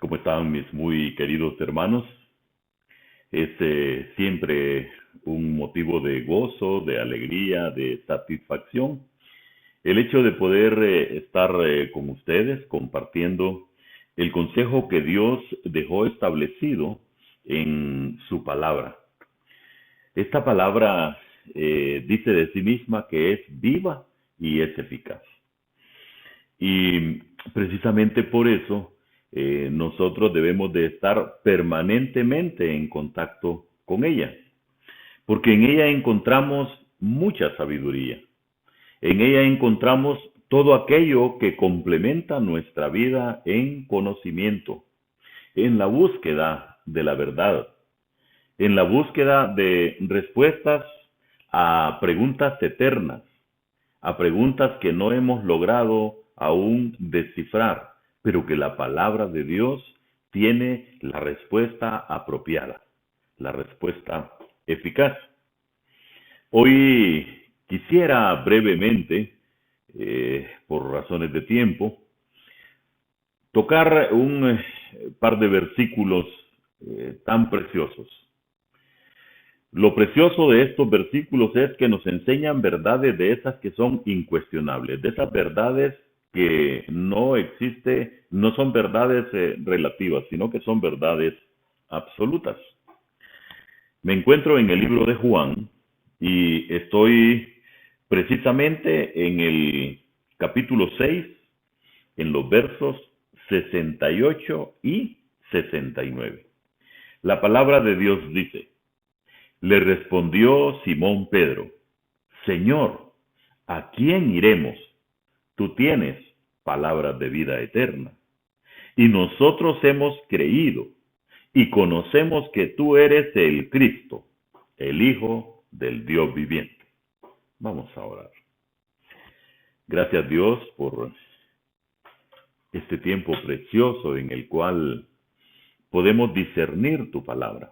¿Cómo están mis muy queridos hermanos? Es siempre un motivo de gozo, de alegría, de satisfacción el hecho de poder estar con ustedes compartiendo el consejo que Dios dejó establecido en su palabra. Esta palabra dice de sí misma que es viva y es eficaz. Y precisamente por eso nosotros debemos de estar permanentemente en contacto con ella, porque en ella encontramos mucha sabiduría, en ella encontramos todo aquello que complementa nuestra vida en conocimiento, en la búsqueda de la verdad, en la búsqueda de respuestas a preguntas eternas, a preguntas que no hemos logrado aún descifrar, pero que la palabra de Dios tiene la respuesta apropiada, la respuesta eficaz. Hoy quisiera brevemente, por razones de tiempo, tocar un par de versículos tan preciosos. Lo precioso de estos versículos es que nos enseñan verdades de esas que son incuestionables, de esas verdades que no existe, no son verdades relativas, sino que son verdades absolutas. Me encuentro en el libro de Juan y estoy precisamente en el capítulo 6, en los versos 68 y 69. La palabra de Dios dice: le respondió Simón Pedro: Señor, ¿a quién iremos? Tú tienes palabras de vida eterna. Y nosotros hemos creído y conocemos que tú eres el Cristo, el Hijo del Dios viviente. Vamos a orar. Gracias, Dios, por este tiempo precioso en el cual podemos discernir tu palabra.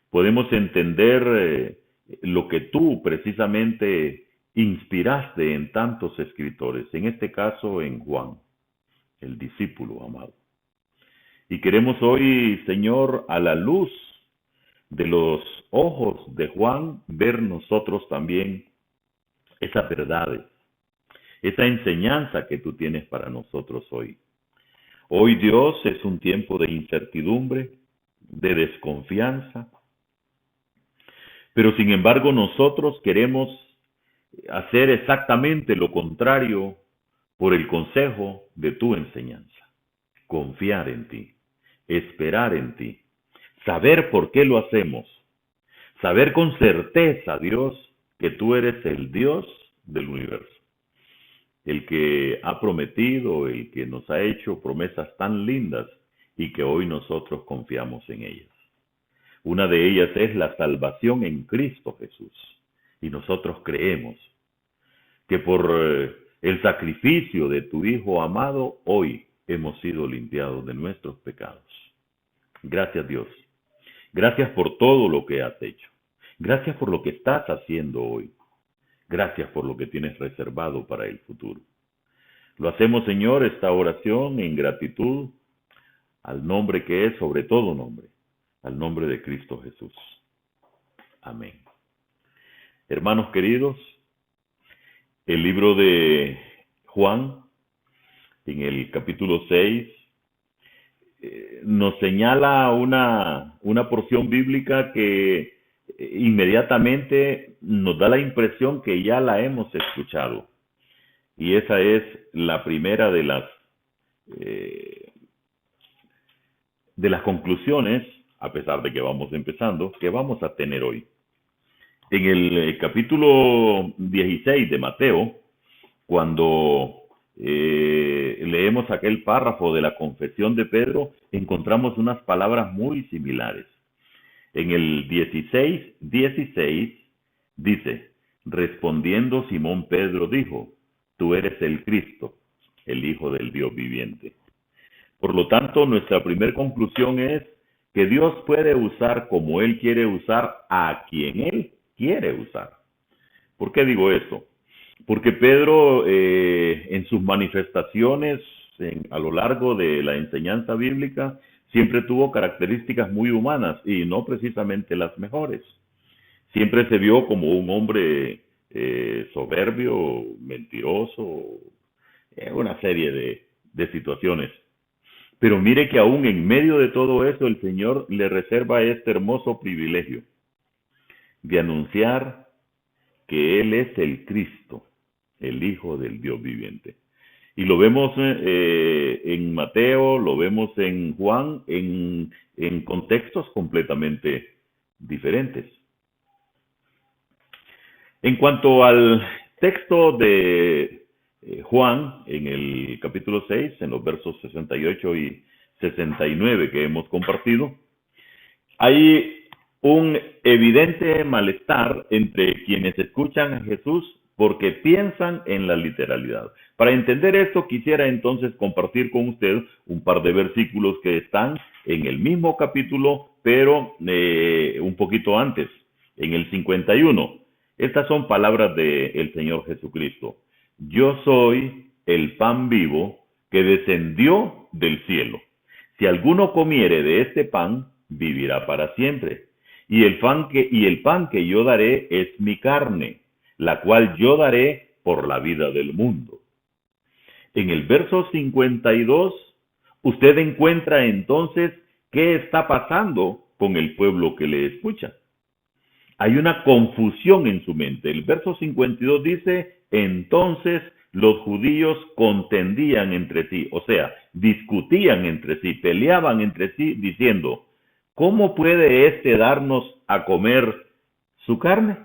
Podemos entender lo que tú precisamente inspiraste en tantos escritores, en este caso en Juan, el discípulo amado. Y queremos hoy, Señor, a la luz de los ojos de Juan, ver nosotros también esas verdades, esa enseñanza que tú tienes para nosotros hoy. Hoy, Dios, es un tiempo de incertidumbre, de desconfianza, pero sin embargo nosotros queremos hacer exactamente lo contrario por el consejo de tu enseñanza. Confiar en ti, esperar en ti, saber por qué lo hacemos, saber con certeza, Dios, que tú eres el Dios del universo, el que ha prometido, el que nos ha hecho promesas tan lindas y que hoy nosotros confiamos en ellas. Una de ellas es la salvación en Cristo Jesús. Y nosotros creemos que por el sacrificio de tu Hijo amado, hoy hemos sido limpiados de nuestros pecados. Gracias, Dios. Gracias por todo lo que has hecho. Gracias por lo que estás haciendo hoy. Gracias por lo que tienes reservado para el futuro. Lo hacemos, Señor, esta oración en gratitud al nombre que es sobre todo nombre, al nombre de Cristo Jesús. Amén. Hermanos queridos, el libro de Juan, en el capítulo 6, nos señala una porción bíblica que inmediatamente nos da la impresión que ya la hemos escuchado. Y esa es la primera de las conclusiones, a pesar de que vamos empezando, que vamos a tener hoy. En el capítulo 16 de Mateo, cuando leemos aquel párrafo de la confesión de Pedro, encontramos unas palabras muy similares. En el 16 dice: respondiendo Simón Pedro dijo: tú eres el Cristo, el Hijo del Dios viviente. Por lo tanto, nuestra primera conclusión es que Dios puede usar como Él quiere usar a quien Él quiere usar. ¿Por qué digo esto? Porque Pedro en sus manifestaciones a lo largo de la enseñanza bíblica siempre tuvo características muy humanas y no precisamente las mejores. Siempre se vio como un hombre soberbio, mentiroso, una serie de situaciones. Pero mire que aún en medio de todo eso el Señor le reserva este hermoso privilegio de anunciar que Él es el Cristo, el Hijo del Dios viviente. Y lo vemos en Mateo, lo vemos en Juan, en contextos completamente diferentes. En cuanto al texto de Juan, en el capítulo 6, en los versos 68 y 69 que hemos compartido, hay un evidente malestar entre quienes escuchan a Jesús porque piensan en la literalidad. Para entender esto, quisiera entonces compartir con usted un par de versículos que están en el mismo capítulo, pero un poquito antes, en el 51. Estas son palabras del Señor Jesucristo. Yo soy el pan vivo que descendió del cielo. Si alguno comiere de este pan, vivirá para siempre. Y el pan que yo daré es mi carne, la cual yo daré por la vida del mundo. En el verso 52, usted encuentra entonces qué está pasando con el pueblo que le escucha. Hay una confusión en su mente. El verso 52 dice, entonces los judíos contendían entre sí, o sea, discutían entre sí, peleaban entre sí, diciendo, ¿cómo puede éste darnos a comer su carne?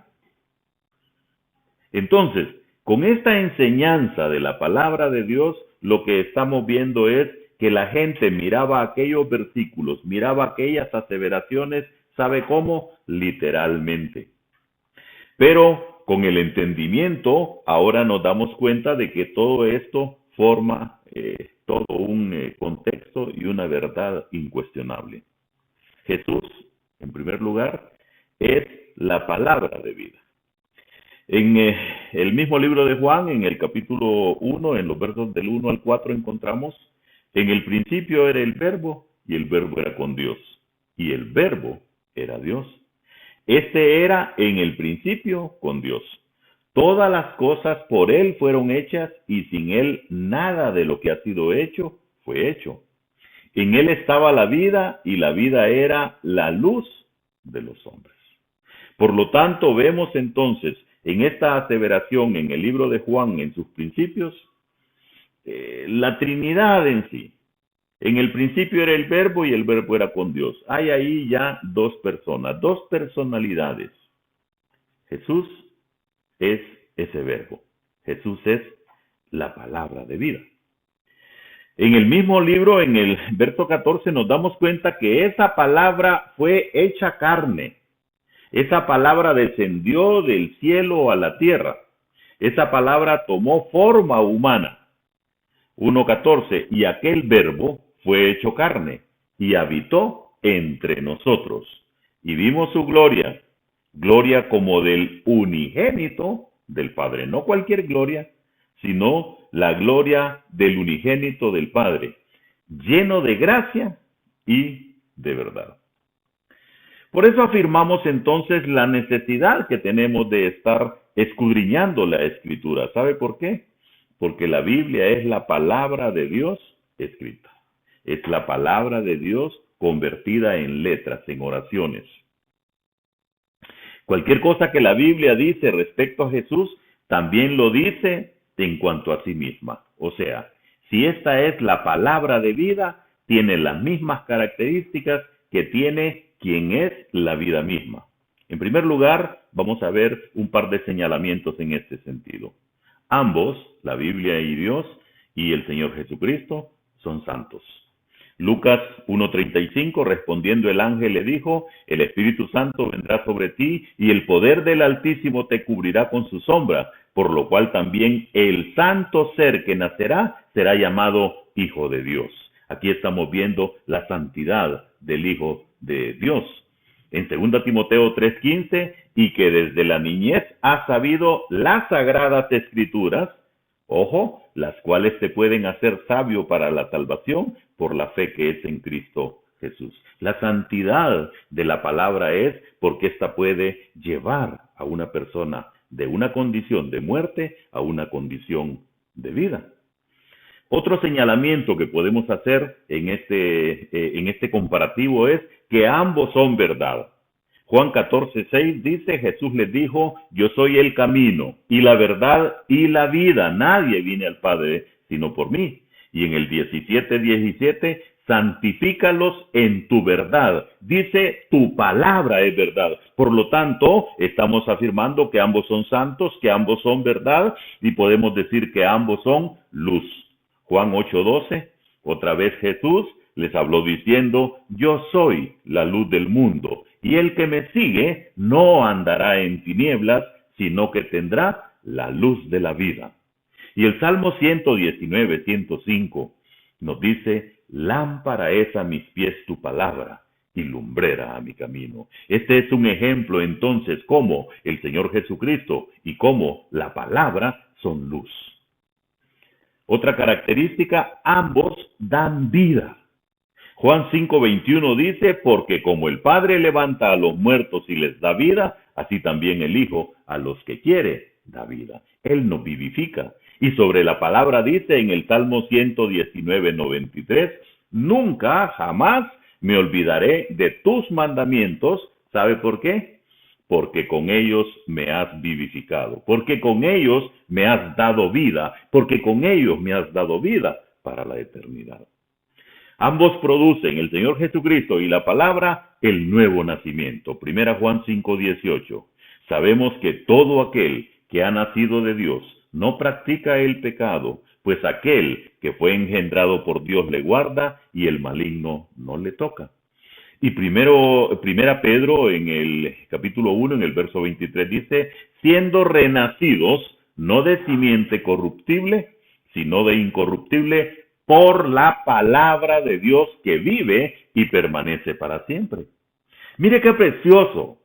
Entonces, con esta enseñanza de la palabra de Dios, lo que estamos viendo es que la gente miraba aquellos versículos, miraba aquellas aseveraciones, ¿sabe cómo? Literalmente. Pero con el entendimiento, ahora nos damos cuenta de que todo esto forma todo un contexto y una verdad incuestionable. Jesús, en primer lugar, es la palabra de vida. En el mismo libro de Juan, en el capítulo 1, en los versos del 1 al 4, encontramos, en el principio era el verbo, y el verbo era con Dios, y el verbo era Dios. Este era en el principio con Dios. Todas las cosas por Él fueron hechas, y sin Él nada de lo que ha sido hecho fue hecho. En Él estaba la vida, y la vida era la luz de los hombres. Por lo tanto, vemos entonces en esta aseveración en el libro de Juan, en sus principios, la Trinidad en sí. En el principio era el verbo y el verbo era con Dios. Hay ahí ya dos personas, dos personalidades. Jesús es ese verbo. Jesús es la palabra de vida. En el mismo libro, en el verso 14, nos damos cuenta que esa palabra fue hecha carne. Esa palabra descendió del cielo a la tierra. Esa palabra tomó forma humana. 1:14, y aquel verbo fue hecho carne y habitó entre nosotros. Y vimos su gloria, gloria como del unigénito del Padre. No cualquier gloria, sino la gloria del unigénito del Padre, lleno de gracia y de verdad. Por eso afirmamos entonces la necesidad que tenemos de estar escudriñando la Escritura. ¿Sabe por qué? Porque la Biblia es la palabra de Dios escrita. Es la palabra de Dios convertida en letras, en oraciones. Cualquier cosa que la Biblia dice respecto a Jesús, también lo dice en cuanto a sí misma. O sea, si esta es la palabra de vida, tiene las mismas características que tiene quien es la vida misma. En primer lugar, vamos a ver un par de señalamientos en este sentido. Ambos, la Biblia y Dios, y el Señor Jesucristo, son santos. Lucas 1:35, respondiendo el ángel le dijo, el Espíritu Santo vendrá sobre ti y el poder del Altísimo te cubrirá con su sombra, por lo cual también el santo ser que nacerá será llamado Hijo de Dios. Aquí estamos viendo la santidad del Hijo de Dios. En 2 Timoteo 3:15, y que desde la niñez ha sabido las sagradas escrituras, Ojo, las cuales te pueden hacer sabio para la salvación por la fe que es en Cristo Jesús. La santidad de la palabra es porque ésta puede llevar a una persona de una condición de muerte a una condición de vida. Otro señalamiento que podemos hacer en este comparativo es que ambos son verdad. Juan 14:6 dice, Jesús les dijo, yo soy el camino y la verdad y la vida. Nadie viene al Padre sino por mí. Y en el 17:17, santifícalos en tu verdad. Dice, tu palabra es verdad. Por lo tanto, estamos afirmando que ambos son santos, que ambos son verdad y podemos decir que ambos son luz. Juan 8:12, otra vez Jesús les habló diciendo, yo soy la luz del mundo, y el que me sigue no andará en tinieblas, sino que tendrá la luz de la vida. Y el Salmo 119:105 nos dice, lámpara es a mis pies tu palabra, y lumbrera a mi camino. Este es un ejemplo entonces cómo el Señor Jesucristo y cómo la palabra son luz. Otra característica, ambos dan vida. Juan 5:21 dice, porque como el Padre levanta a los muertos y les da vida, así también el Hijo a los que quiere da vida. Él nos vivifica. Y sobre la palabra dice en el Salmo 119:93, nunca, jamás me olvidaré de tus mandamientos. ¿Sabe por qué? Porque con ellos me has vivificado, porque con ellos me has dado vida, porque con ellos me has dado vida para la eternidad. Ambos producen, el Señor Jesucristo y la palabra, el nuevo nacimiento. 1 Juan 5:18. Sabemos que todo aquel que ha nacido de Dios no practica el pecado, pues aquel que fue engendrado por Dios le guarda y el maligno no le toca. Y primera Pedro en el capítulo 1, en el verso 23 dice, siendo renacidos no de simiente corruptible, sino de incorruptible, por la palabra de Dios que vive y permanece para siempre. Mire qué precioso.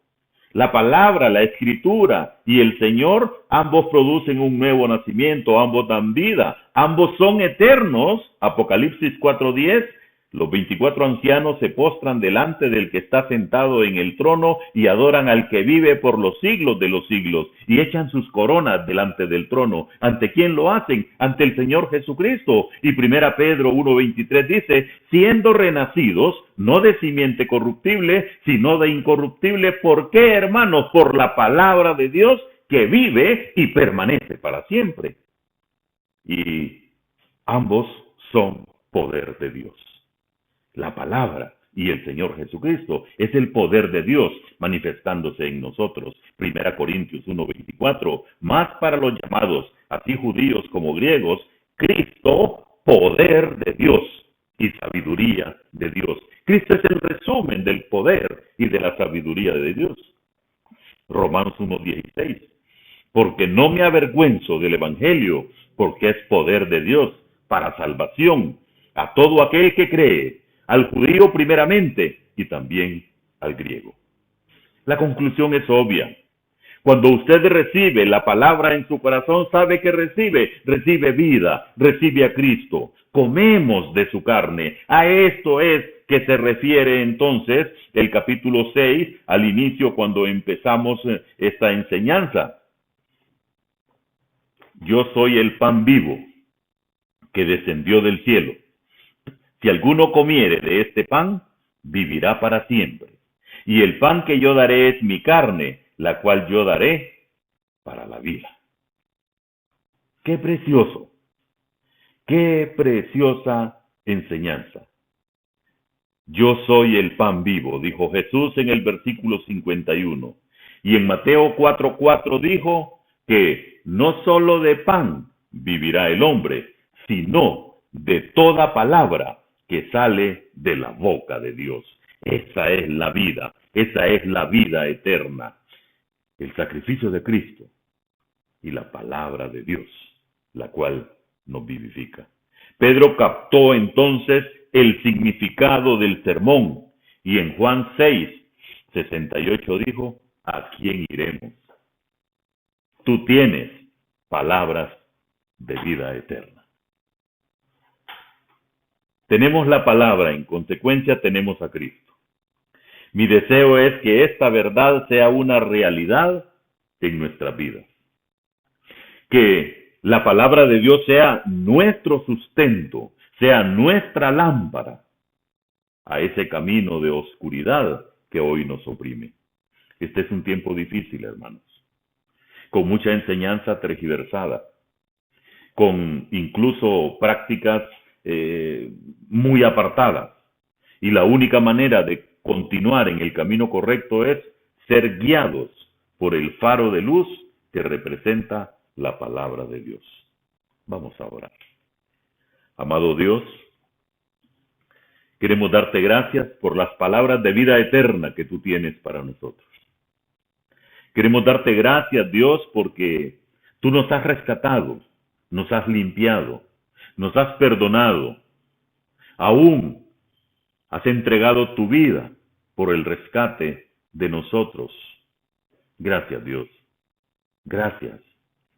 La palabra, la escritura y el Señor, ambos producen un nuevo nacimiento, ambos dan vida, ambos son eternos. Apocalipsis 4:10. Los 24 ancianos se postran delante del que está sentado en el trono y adoran al que vive por los siglos de los siglos y echan sus coronas delante del trono. ¿Ante quién lo hacen? Ante el Señor Jesucristo. Y 1 Pedro 1:23 dice, siendo renacidos, no de simiente corruptible, sino de incorruptible. ¿Por qué, hermanos? Por la palabra de Dios que vive y permanece para siempre. Y ambos son poder de Dios. La palabra y el Señor Jesucristo es el poder de Dios manifestándose en nosotros. 1 Corintios 1:24, más para los llamados, así judíos como griegos, Cristo, poder de Dios y sabiduría de Dios. Cristo es el resumen del poder y de la sabiduría de Dios. Romanos 1:16, porque no me avergüenzo del Evangelio, porque es poder de Dios para salvación a todo aquel que cree, al judío primeramente y también al griego. La conclusión es obvia. Cuando usted recibe la palabra en su corazón, sabe que recibe vida, recibe a Cristo. Comemos de su carne. A esto es que se refiere entonces el capítulo 6 al inicio cuando empezamos esta enseñanza. Yo soy el pan vivo que descendió del cielo. Si alguno comiere de este pan, vivirá para siempre. Y el pan que yo daré es mi carne, la cual yo daré para la vida. ¡Qué precioso! ¡Qué preciosa enseñanza! Yo soy el pan vivo, dijo Jesús en el versículo 51. Y en Mateo 4:4 dijo que no solo de pan vivirá el hombre, sino de toda palabra que sale de la boca de Dios. Esa es la vida eterna. El sacrificio de Cristo y la palabra de Dios, la cual nos vivifica. Pedro captó entonces el significado del sermón y en Juan 6:68 dijo, ¿a quién iremos? Tú tienes palabras de vida eterna. Tenemos la palabra, en consecuencia tenemos a Cristo. Mi deseo es que esta verdad sea una realidad en nuestras vidas. Que la palabra de Dios sea nuestro sustento, sea nuestra lámpara a ese camino de oscuridad que hoy nos oprime. Este es un tiempo difícil, hermanos, con mucha enseñanza tergiversada, con incluso prácticas muy apartadas. Y la única manera de continuar en el camino correcto es ser guiados por el faro de luz que representa la palabra de Dios. Vamos a orar. Amado Dios, queremos darte gracias por las palabras de vida eterna que tú tienes para nosotros. Queremos darte gracias, Dios, porque tú nos has rescatado, nos has limpiado, nos has perdonado, aún has entregado tu vida por el rescate de nosotros. Gracias, Dios. Gracias.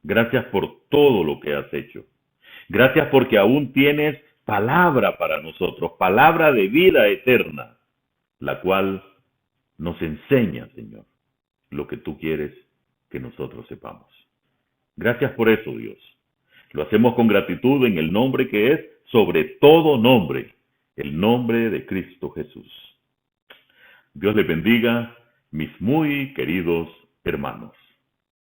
Gracias por todo lo que has hecho. Gracias porque aún tienes palabra para nosotros, palabra de vida eterna, la cual nos enseña, Señor, lo que tú quieres que nosotros sepamos. Gracias por eso, Dios. Lo hacemos con gratitud en el nombre que es sobre todo nombre, el nombre de Cristo Jesús. Dios les bendiga, mis muy queridos hermanos.